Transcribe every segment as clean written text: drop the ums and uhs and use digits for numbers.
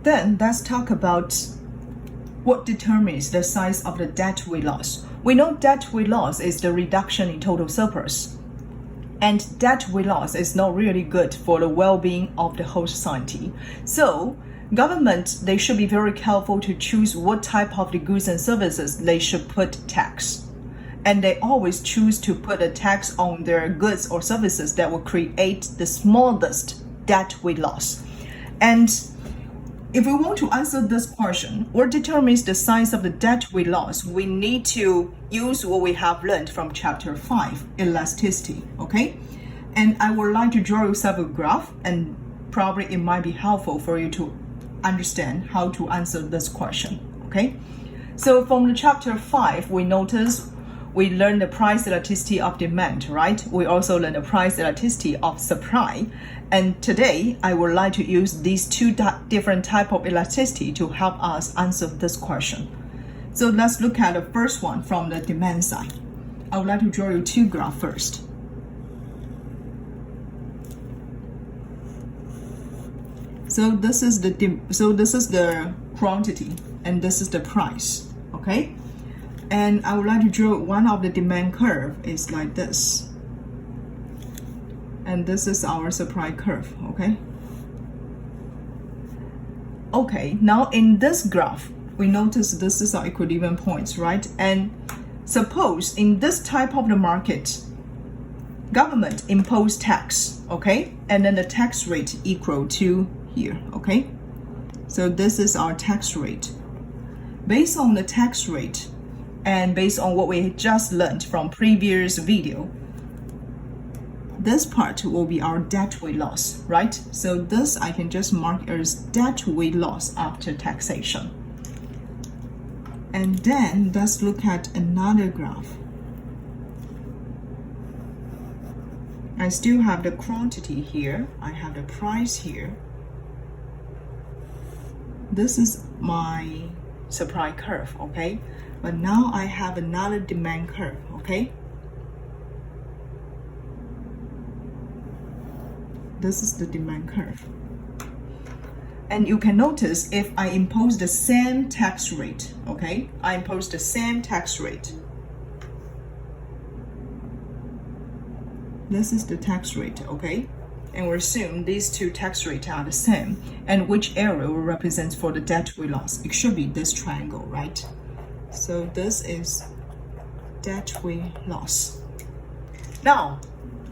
Then let's talk about what determines the size of the debt we lost. We know debt we lost is the reduction in total surplus. And debt we lost is not really good for the well-being of the whole society. So government, they should be very careful to choose what type of the goods and services they should put tax. And they always choose to put a tax on their goods or services that will create the smallest debt we lost. And if we want to answer this question, what determines the size of the debt we lost, we need to use what we have learned from chapter 5, elasticity, okay? And I would like to draw you several graphs, and probably it might be helpful for you to understand how to answer this question, okay? So from the chapter 5, we learned the price elasticity of demand, right? We also learned the price elasticity of supply. And today, I would like to use these two different types of elasticity to help us answer this question. So let's look at the first one from the demand side. I would like to draw you two graphs first. So this is the quantity, and this is the price, okay? And I would like to draw one of the demand curve is like this. And this is our supply curve, okay? Okay, now in this graph, we notice this is our equilibrium points, right? And suppose in this type of the market, government impose tax, okay? And then the tax rate equal to here, okay? So this is our tax rate. Based on the tax rate, and based on what we just learned from previous video, this part will be our debt we lost, right? So this I can just mark as debt we lost after taxation. And then let's look at another graph. I still have the quantity here. I have the price here. This is my supply curve, okay? But now I have another demand curve, okay? This is the demand curve. And you can notice if I impose the same tax rate, okay? I impose the same tax rate. This is the tax rate, okay? And we assume these two tax rates are the same. And which area will represent for the debt we lost? It should be this triangle, right? So this is debt we lost. Now,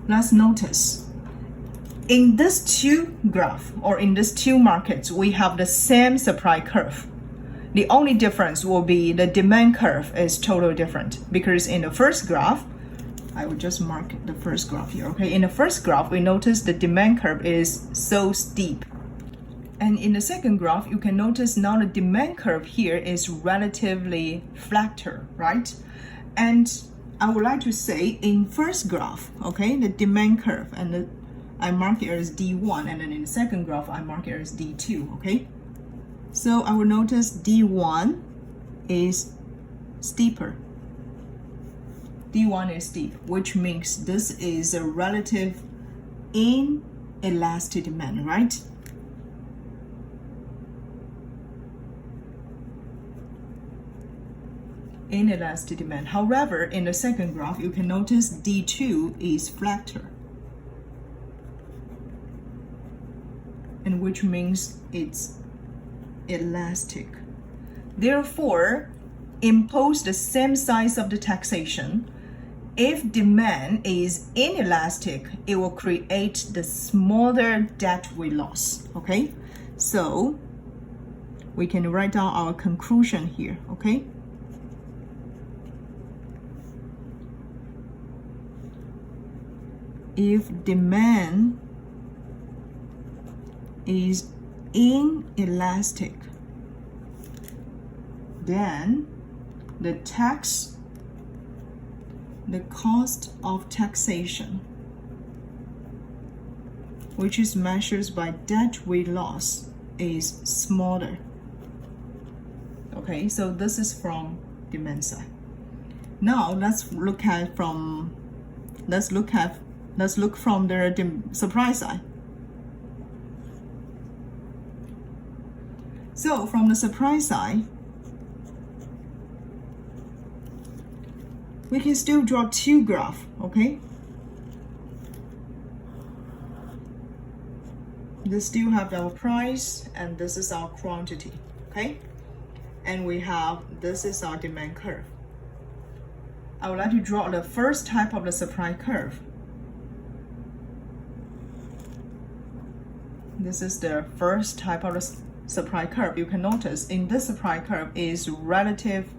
let's notice. In this two graph, or in these two markets, we have the same supply curve. The only difference will be the demand curve is totally different. Because in the first graph, I will just mark the first graph here, okay? In the first graph, we notice the demand curve is so steep. And in the second graph, you can notice now the demand curve here is relatively flatter, right? And I would like to say in first graph, okay, the demand curve, and I mark it as D1, and then in the second graph, I mark it as D2, okay? So I will notice D1 is steeper. D1 is steep, which means this is a relative inelastic demand, right? Inelastic demand. However, in the second graph, you can notice D2 is flatter, and which means it's elastic. Therefore, impose the same size of the taxation. If demand is inelastic, it will create the smaller debt we lost, okay? So we can write down our conclusion here, okay? If demand is inelastic, then the cost of taxation, which is measured by debt we lost, is smaller. Okay, so this is from demand side. Now let's look from the supply side. So from the supply side, we can still draw two graphs, okay? This still have our price, and this is our quantity, okay? And we have, this is our demand curve. I would like to draw the first type of the supply curve. This is the first type of the supply curve. You can notice in this supply curve is relative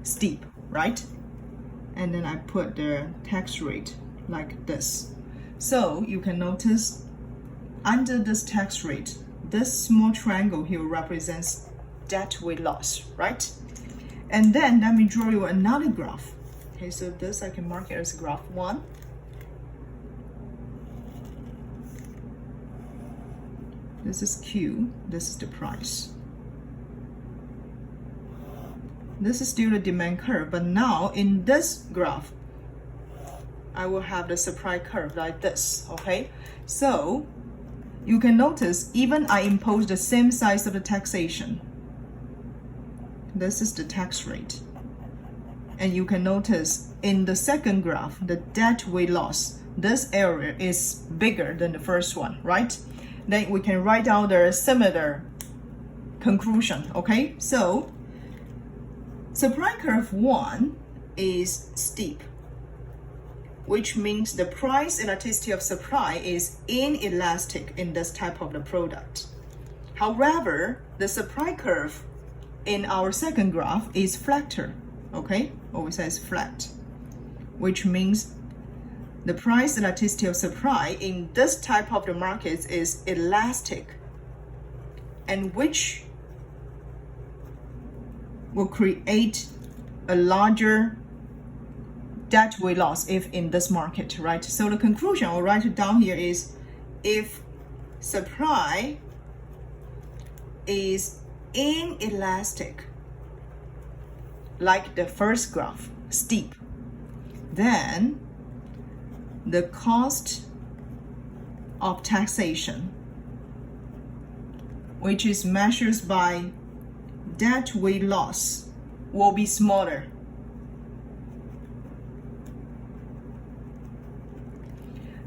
steep, right? And then I put the tax rate like this. So you can notice under this tax rate, this small triangle here represents debt weight loss, right? And then let me draw you another graph. Okay, so this I can mark it as graph 1. This is Q, this is the price. This is still the demand curve, but now in this graph, I will have the supply curve like this, okay? So you can notice even I impose the same size of the taxation. This is the tax rate. And you can notice in the second graph, the debt weight loss, this area is bigger than the first one, right? Then we can write out the similar conclusion, okay? So supply curve 1 is steep, which means the price elasticity of supply is inelastic in this type of the product. However, the supply curve in our second graph is flatter, okay? Always says flat, which means the price elasticity of supply in this type of the markets is elastic, and which will create a larger debt weight loss if in this market, right? So the conclusion I'll write it down here is if supply is inelastic, like the first graph, steep, then the cost of taxation, which is measured by debt weight loss, will be smaller.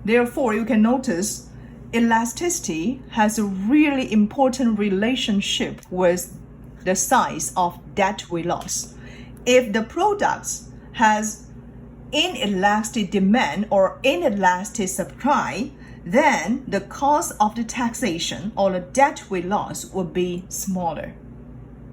Therefore, you can notice elasticity has a really important relationship with the size of debt weight loss. If the product has inelastic demand or inelastic supply, then the cost of the taxation or the debt weight loss will be smaller.